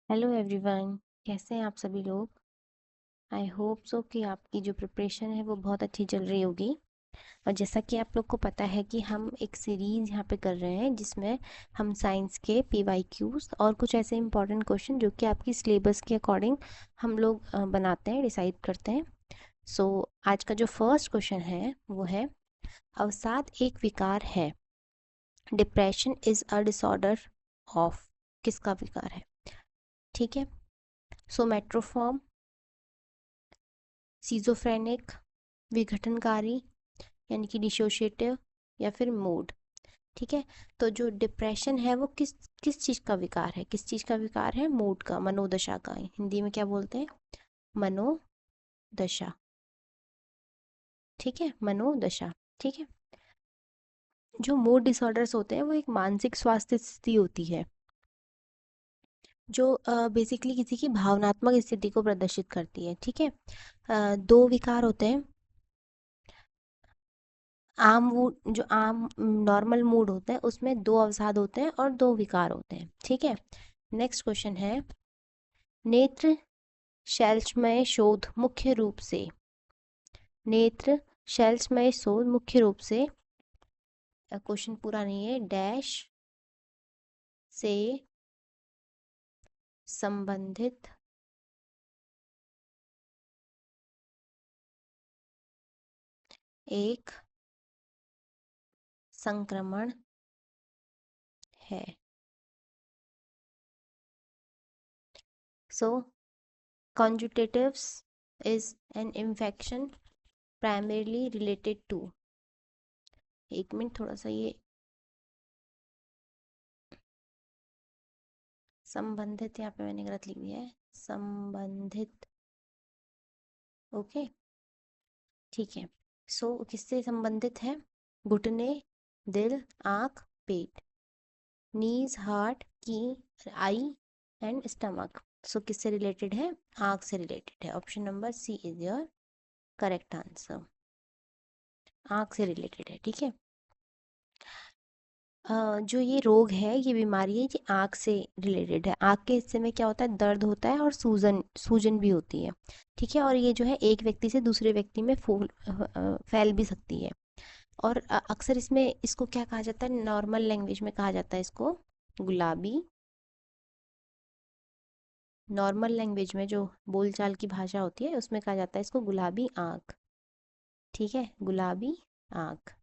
Hello everyone. कैसे हैं आप सभी लोग। आई होप सो कि आपकी जो प्रिपरेशन है वो बहुत अच्छी चल रही होगी। और जैसा कि आप लोग को पता है कि हम एक सीरीज़ यहाँ पे कर रहे हैं जिसमें हम साइंस के पीवाईक्यूज और कुछ ऐसे इंपॉर्टेंट क्वेश्चन जो कि आपकी सिलेबस के अकॉर्डिंग हम लोग बनाते हैं, डिसाइड करते हैं। सो आज का जो फर्स्ट क्वेश्चन है वो है, अवसाद एक विकार है। Depression is a disorder of, किसका विकार है? ठीक है। सोमेट्रोफॉर्म, सीजोफ्रेनिक, विघटनकारी यानी कि डिसोशिएटिव, या फिर मूड। ठीक है। तो जो डिप्रेशन है वो किस किस चीज़ का विकार है? किस चीज़ का विकार है? मूड का, मनोदशा का। हिंदी में क्या बोलते हैं? मनोदशा। ठीक है, मनोदशा। ठीक है। जो मूड डिसऑर्डर्स होते हैं वो एक मानसिक स्वास्थ्य स्थिति होती है जो बेसिकली किसी की भावनात्मक स्थिति को प्रदर्शित करती है। ठीक है। दो विकार होते हैं। आम मूड, जो आम नॉर्मल मूड होता है उसमें दो अवसाद होते हैं और दो विकार होते हैं। ठीक है। नेक्स्ट क्वेश्चन है, नेत्र शैलमय शोध मुख्य रूप से, नेत्र शैलमय शोध मुख्य रूप से, क्वेश्चन पूरा नहीं है, डैश से संबंधित एक संक्रमण है। सो conjunctivitis is an infection primarily related to, एक मिनट थोड़ा सा ये संबंधित यहाँ पे मैंने गलत लिख दिया है, संबंधित। ओके। ठीक है। सो किससे संबंधित है? घुटने, दिल, आँख, पेट, नीज, हार्ट, की, आई एंड स्टमक। सो किससे रिलेटेड है? आँख से रिलेटेड है। Option number C is your correct answer. आँख से रिलेटेड है। ठीक है। जो ये रोग है, ये बीमारी है, ये आँख से रिलेटेड है। आँख के हिस्से में क्या होता है? दर्द होता है और सूजन सूजन भी होती है। ठीक है। और ये जो है एक व्यक्ति से दूसरे व्यक्ति में फैल भी सकती है। और अक्सर इसमें इसको क्या कहा जाता है? नॉर्मल लैंग्वेज में कहा जाता है इसको गुलाबी, नॉर्मल लैंग्वेज में जो बोलचाल की भाषा होती है उसमें कहा जाता है इसको गुलाबी आँख। ठीक है, गुलाबी आँख।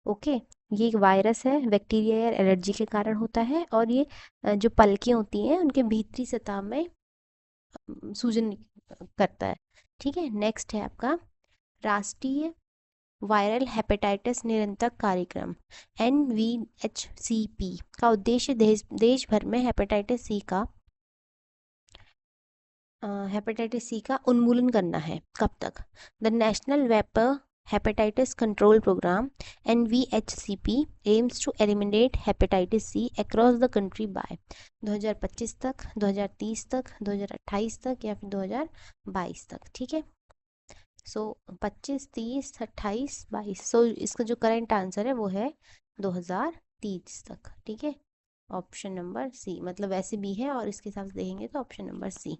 ओके। ये एक वायरस है, बैक्टीरिया या एलर्जी के कारण होता है। और ये जो पलकें होती हैं उनके भीतरी सतह में सूजन करता है। ठीक है। नेक्स्ट है आपका राष्ट्रीय वायरल हेपेटाइटिस नियंत्रण कार्यक्रम, NVHCP का उद्देश्य देश भर में हेपेटाइटिस सी का उन्मूलन करना है। कब तक? The national viral hepatitis control programme NVHCP aims to eliminate hepatitis C across the country by 2025 तक, 2030 तक, 2028 तक, या फिर 2022 तक। ठीक है। सो 25, 30, 28, 22। सो इसका जो करंट आंसर है वो है 2030 तक। ठीक है। ऑप्शन नंबर सी, मतलब वैसे भी है और इसके हिसाब से देखेंगे तो ऑप्शन नंबर सी।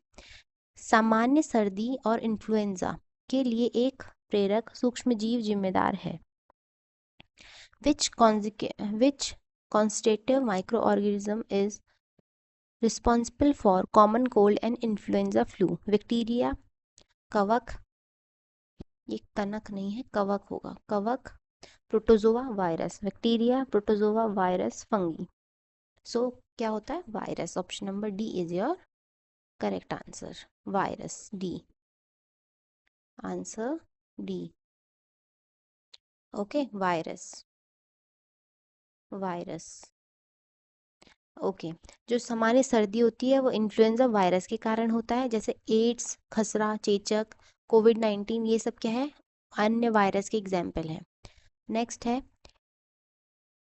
सामान्य सर्दी और इन्फ्लुएंजा के लिए एक प्रेरक सूक्ष्मजीव जिम्मेदार है। Which constitutive microorganism is responsible for common cold and influenza flu? Bacteria, कवक, ये कनक नहीं है, कवक होगा, कवक, protozoa, virus. Bacteria, protozoa, virus, fungi. So क्या होता है? Virus. Option number D is your correct answer. Virus, D answer, D. Okay, virus, virus. Okay. जो सामान्य सर्दी होती है वो इन्फ्लुएंजा वायरस के कारण होता है, जैसे एड्स, खसरा, चेचक, कोविड-19, ये सब क्या है? अन्य वायरस के एग्जाम्पल हैं। नेक्स्ट है,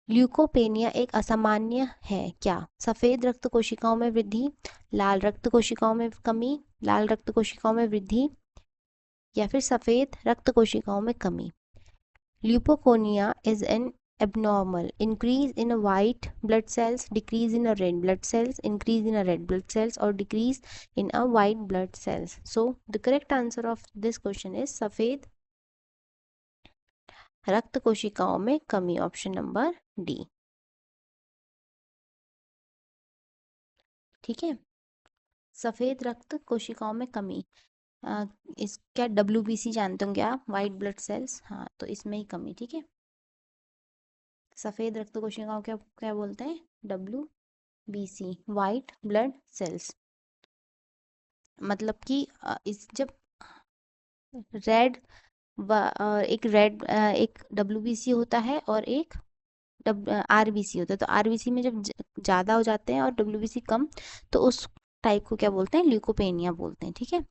ल्यूकोपेनिया एक असामान्य है क्या? सफेद रक्त कोशिकाओं में वृद्धि, लाल रक्त कोशिकाओं में कमी, लाल रक्त कोशिकाओं में वृद्धि, या फिर सफेद रक्त कोशिकाओं में कमी। Leukopenia is an abnormal, increase in a white blood cells, decrease in a red blood cells, increase in a red blood cells, or decrease in a white blood cells. So the correct answer of this question is सफेद रक्त कोशिकाओं में कमी, option number D. ठीक है, सफेद रक्त कोशिकाओं में कमी। इस क्या WBC जानते होंगे आप, वाइट ब्लड सेल्स, हाँ तो इसमें ही कमी। ठीक है, सफेद रक्त कोशिकाओं क्या क्या बोलते हैं, WBC, वाइट ब्लड सेल्स। मतलब कि इस जब रेड एक रेड एक WBC होता है और एक RBC होता है, तो RBC में जब ज़्यादा हो जाते हैं और WBC कम, तो उस टाइप को क्या बोलते हैं, ल्यूकोपेनिया बोलते हैं। ठीक है,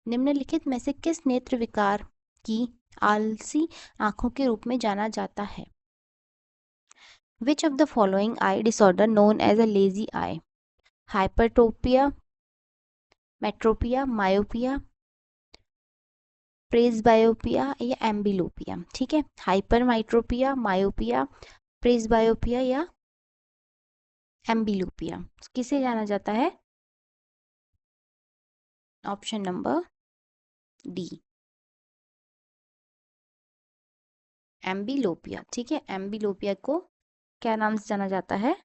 निम्नलिखित में से किस नेत्र विकार की आलसी आंखों के रूप में जाना जाता है? Which of the following eye disorder known as a lazy eye? Hypertropia, metropia, myopia, presbyopia या एम्बिलोपिया। ठीक है, हाइपरमाइट्रोपिया, मायोपिया, प्रेसबायोपिया या एम्बिलोपिया, किसे जाना जाता है? Option number D, amblyopia. ठीक है, एम्बिलोपिया को क्या नाम से जाना जाता है?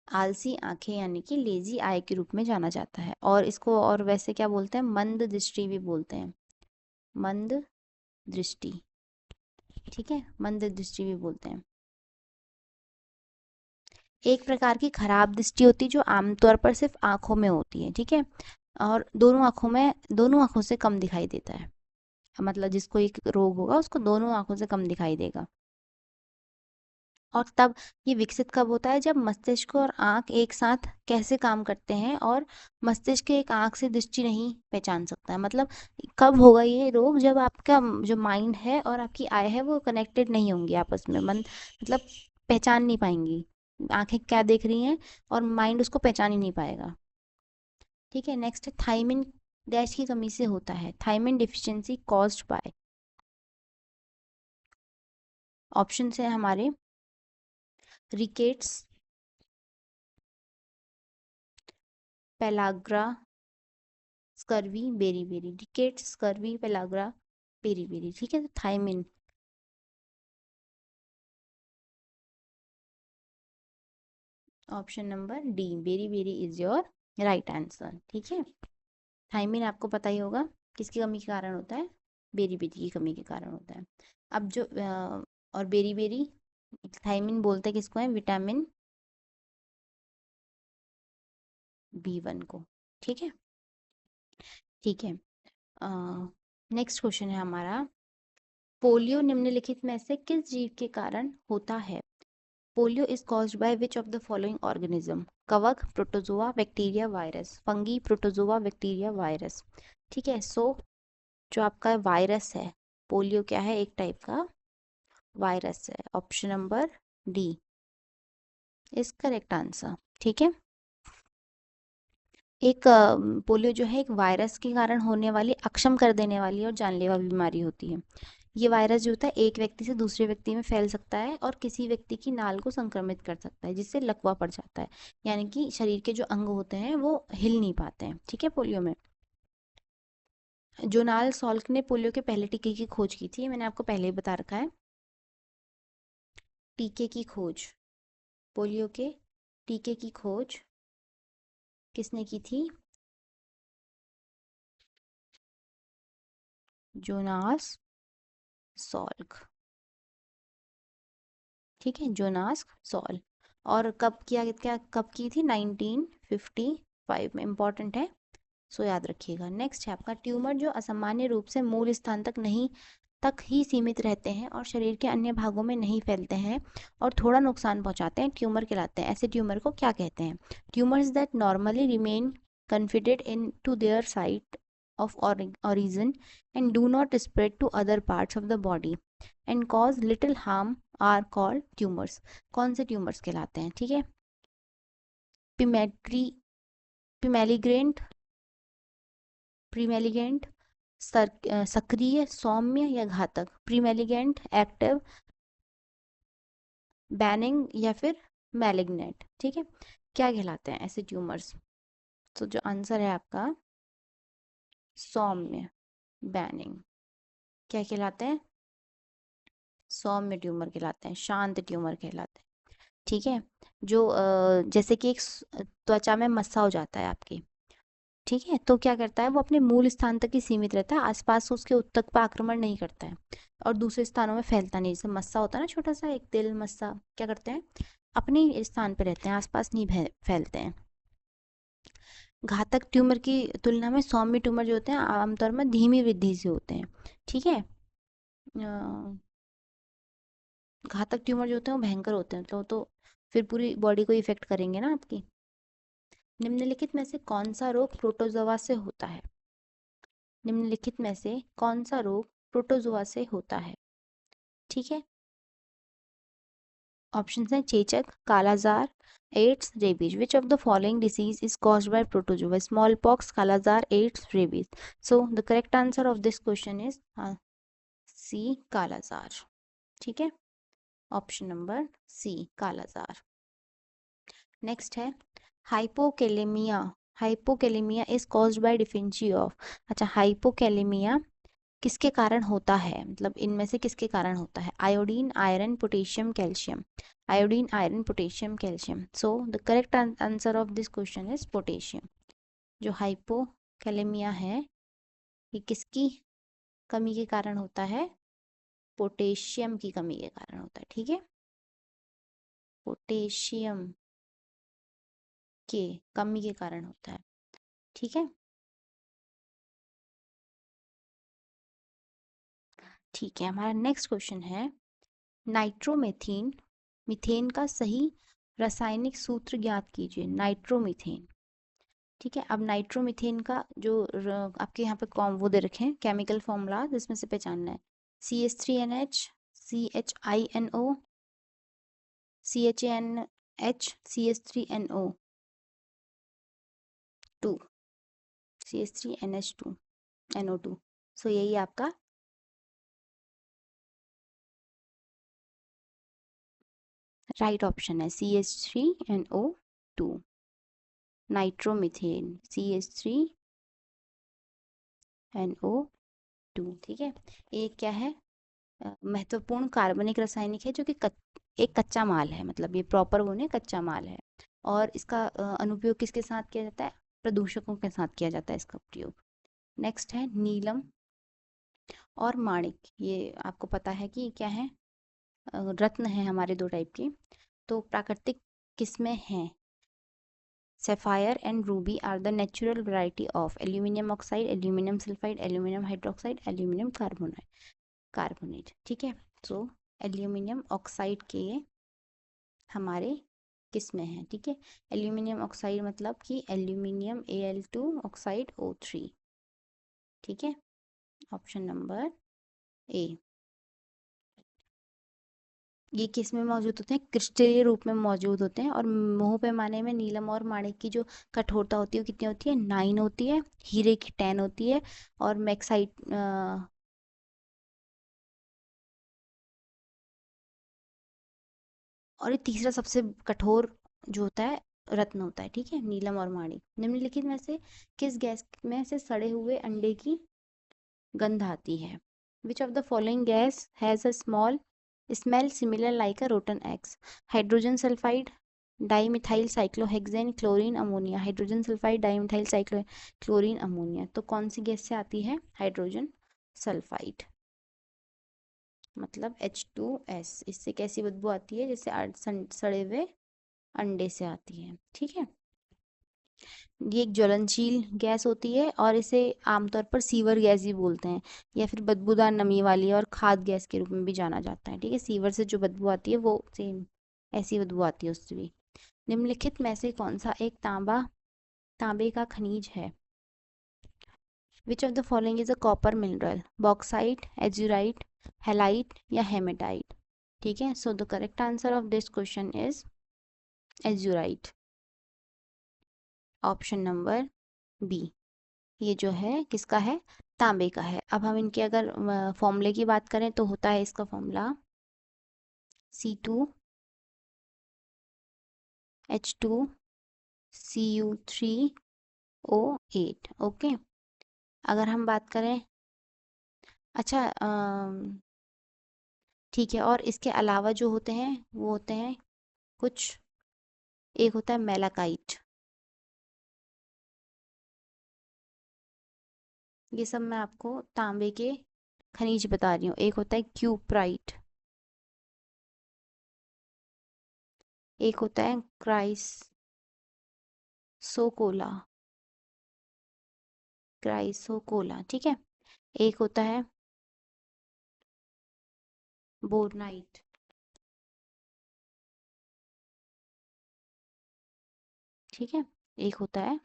आलसी आंखें यानी कि लेजी आई के रूप में जाना जाता है। और इसको और वैसे क्या बोलते हैं, मंद दृष्टि भी बोलते हैं, मंद दृष्टि। ठीक है, मंद दृष्टि भी बोलते हैं। एक प्रकार की खराब दृष्टि होती है जो आमतौर पर सिर्फ आंखों में होती है। ठीक है, और दोनों आंखों से कम दिखाई देता है। मतलब जिसको एक रोग होगा उसको दोनों आंखों से कम दिखाई देगा। और तब ये विकसित कब होता है, जब मस्तिष्क और आंख एक साथ कैसे काम करते हैं और मस्तिष्क एक आंख से दृष्टि नहीं पहचान सकता है। मतलब कब होगा ये रोग, जब आपका जो माइंड है और आपकी आई है वो कनेक्टेड नहीं होंगी आपस में, मन मतलब पहचान नहीं पाएंगी आंखें क्या देख रही हैं, और माइंड उसको पहचान ही नहीं पाएगा। ठीक है, नेक्स्ट है थायमिन डैश की कमी से होता है। Thiamine deficiency caused by, option है हमारे rickets, pellagra, scurvy, beriberi. Rickets, scurvy, pellagra, beriberi. ठीक है, तो thiamine, option number D, beriberi is your right answer. ठीक है, थायमिन आपको पता ही होगा किसकी कमी के कारण होता है, बेरी बेरी की कमी के कारण होता है। अब जो और बेरी बेरी, थायमिन बोलते हैं किसको है, विटामिन B1 को। ठीक है, ठीक है, नेक्स्ट क्वेश्चन है हमारा, पोलियो निम्नलिखित में से किस जीव के कारण होता है? Polio is caused by which of the following organism? कवक, protozoa, bacteria, virus. Fungi, protozoa, bacteria, virus. ठीक है, सो जो आपका वायरस है, पोलियो क्या है, एक टाइप का वायरस है। Option number D is correct answer. ठीक है, एक पोलियो जो है एक वायरस के कारण होने वाली अक्षम कर देने वाली और जानलेवा बीमारी होती है। ये वायरस जो होता है एक व्यक्ति से दूसरे व्यक्ति में फैल सकता है और किसी व्यक्ति की नाल को संक्रमित कर सकता है, जिससे लकवा पड़ जाता है, यानी कि शरीर के जो अंग होते हैं वो हिल नहीं पाते हैं। ठीक है, पोलियो में जोनाल सॉल्क ने पोलियो के पहले टीके की खोज की थी, मैंने आपको पहले ही बता रखा है। टीके की खोज, पोलियो के टीके की खोज किसने की थी? Jonas Salk. ठीक है, जोनास सॉल। और कब किया, क्या कब की थी? 1955 में। इंपॉर्टेंट है, सो याद रखिएगा। नेक्स्ट है आपका, ट्यूमर जो असामान्य रूप से मूल स्थान तक ही सीमित रहते हैं और शरीर के अन्य भागों में नहीं फैलते हैं और थोड़ा नुकसान पहुंचाते हैं, ट्यूमर कहलाते हैं। ऐसे ट्यूमर को क्या कहते हैं? Tumours that normally remain confined into their site of origin and do not spread to other parts of the body and cause little harm are called tumors। कौन से ट्यूमर्स कहलाते हैं? ठीक है, पिमेट्री, पिमेलिग्रेंट, प्रीमेलिगेंट, सक्रिय, सौम्य या घातक। प्रीमेलिगेंट एक्टिव, बैनिंग या फिर मैलिग्नेंट, ठीक है, क्या कहलाते हैं ऐसे ट्यूमर्स? तो जो आंसर है आपका सौम्य, बैनिंग। क्या कहलाते हैं? सौम्य ट्यूमर कहलाते हैं, शांत ट्यूमर कहलाते हैं, ठीक है। जो जैसे कि एक त्वचा में मस्सा हो जाता है आपकी, ठीक है, तो क्या करता है वो अपने मूल स्थान तक ही सीमित रहता है, आसपास उसके उत्तक पर आक्रमण नहीं करता है और दूसरे स्थानों में फैलता नहीं। जैसे मस्सा होता है ना, छोटा सा एक तिल मस्सा, क्या करते हैं अपने ही स्थान पर रहते हैं, आसपास नहीं फैलते हैं। घातक ट्यूमर की तुलना में सौम्य ट्यूमर जो होते हैं आमतौर में धीमी वृद्धि से होते हैं, ठीक है। घातक ट्यूमर जो होते हैं वो भयंकर होते हैं, तो फिर पूरी बॉडी को इफेक्ट करेंगे ना आपकी। निम्नलिखित में से कौन सा रोग प्रोटोजोआ से होता है? निम्नलिखित में से कौन सा रोग प्रोटोजोआ से होता है? ठीक है, ऑप्शन है चेचक, kala-azar, AIDS, rabies. Which of the following disease is caused by protozoa? Smallpox, kala-azar, AIDS, rabies. So the correct answer of this question is C, kala-azar, ठीक है, option number C, kala-azar. Next है hypokalemia. Hypokalemia is caused by deficiency of. अच्छा, hypokalemia किसके कारण होता है, मतलब इनमें से किसके कारण होता है? Iodine, iron, potassium, calcium. Iodine, iron, potassium, calcium. So the correct answer of this question is potassium. जो हाइपोकेलेमिया है ये किसकी कमी के कारण होता है? पोटेशियम की कमी के कारण होता है, ठीक है, पोटेशियम के कमी के कारण होता है, ठीक है। ठीक है, हमारा नेक्स्ट क्वेश्चन है नाइट्रोमेथेन, मीथेन का सही रासायनिक सूत्र ज्ञात कीजिए। नाइट्रोमीथेन, ठीक है। अब नाइट्रोमीथेन का जो आपके यहाँ पे कॉम वो दे रखे हैं केमिकल फॉर्मूला, जिसमें से पहचानना है CH3NH, CHINO, CHNH, CH3NO2, CH3NH2, NO2। सो यही आपका राइट ऑप्शन है, CH3NO2, नाइट्रोमीथेन, CH3NO2, ठीक है। एक क्या है महत्वपूर्ण कार्बनिक रासायनिक है जो कि एक कच्चा माल है, मतलब ये प्रॉपर वो नहीं, कच्चा माल है। और इसका अनुप्रयोग किसके साथ किया जाता है? प्रदूषकों के साथ किया जाता है इसका प्रयोग। नेक्स्ट है नीलम और माणिक। ये आपको पता है कि क्या है, रत्न है हमारे दो टाइप के, तो प्राकृतिक किसमें है? Sapphire and ruby are the natural variety of aluminium oxide, aluminium sulfide, aluminium hydroxide, aluminium carbonate, ठीक है। तो एल्यूमिनियम ऑक्साइड के हमारे किस में है, ठीक है। एल्यूमिनियम ऑक्साइड मतलब कि एल्यूमिनियम Al2 ऑक्साइड O3, ठीक है, ऑप्शन नंबर ए। ये किस में मौजूद होते हैं? क्रिस्टलीय रूप में मौजूद होते हैं। और मोह पैमाने में नीलम और माणिक की जो कठोरता होती है वो कितनी होती है? 9 होती है। हीरे की 10 होती है। और मैक्साइट और ये तीसरा सबसे कठोर जो होता है रत्न होता है, ठीक है, नीलम और माणिक। निम्नलिखित में से किस गैस में से सड़े हुए अंडे की गंध आती है? Which of the following gas has a small smell similar like a rotten eggs? Hydrogen sulphide, dimethyl cyclohexane, chlorine, ammonia. Hydrogen sulphide, dimethyl cyclo, chlorine, ammonia. तो कौन सी गैस से आती है? हाइड्रोजन सल्फाइड, मतलब H2S। इससे कैसी बदबू आती है? जैसे सड़े हुए अंडे से आती है, ठीक है। ये एक ज्वलनशील गैस होती है और इसे आमतौर पर सीवर गैस भी बोलते हैं, या फिर बदबूदार नमी वाली और खाद गैस के रूप में भी जाना जाता है, ठीक है। सीवर से जो बदबू आती है वो सेम ऐसी बदबू आती है उससे भी। निम्नलिखित में से कौन सा एक तांबे का खनिज है? Which of the following is a copper mineral? Bauxite, azurite, halite या हेमेटाइट, ठीक है। So the correct answer of this question is azurite, option number B. ये जो है किसका है? तांबे का है। अब हम इनके अगर फॉर्मूले की बात करें तो होता है इसका फॉर्मूला C2 H2Cu3O8। ओके, अगर हम बात करें, अच्छा ठीक है, और इसके अलावा जो होते हैं वो होते हैं कुछ, एक होता है मेलाकाइट। ये सब मैं आपको तांबे के खनिज बता रही हूँ। एक होता है क्यूप्राइट, एक होता है क्राइसोकोला, क्राइसोकोला, ठीक है। एक होता है बोरनाइट, ठीक है। एक होता है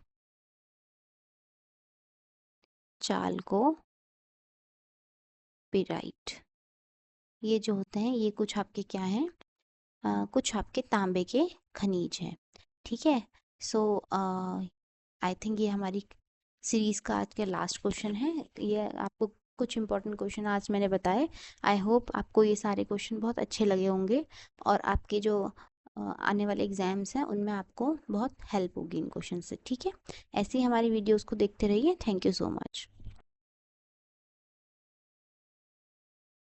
चालको पिराइट। ये जो होते हैं ये कुछ आपके क्या हैं, कुछ आपके तांबे के खनिज हैं, ठीक है। सो आई थिंक ये हमारी सीरीज का आज का लास्ट क्वेश्चन है। ये आपको कुछ इंपॉर्टेंट क्वेश्चन आज मैंने बताए। आई होप आपको ये सारे क्वेश्चन बहुत अच्छे लगे होंगे, और आपके जो आने वाले एग्जाम्स हैं उनमें आपको बहुत हेल्प होगी इन क्वेश्चन से, ठीक है। ऐसे ही हमारी वीडियोस को देखते रहिए। Thank you so much.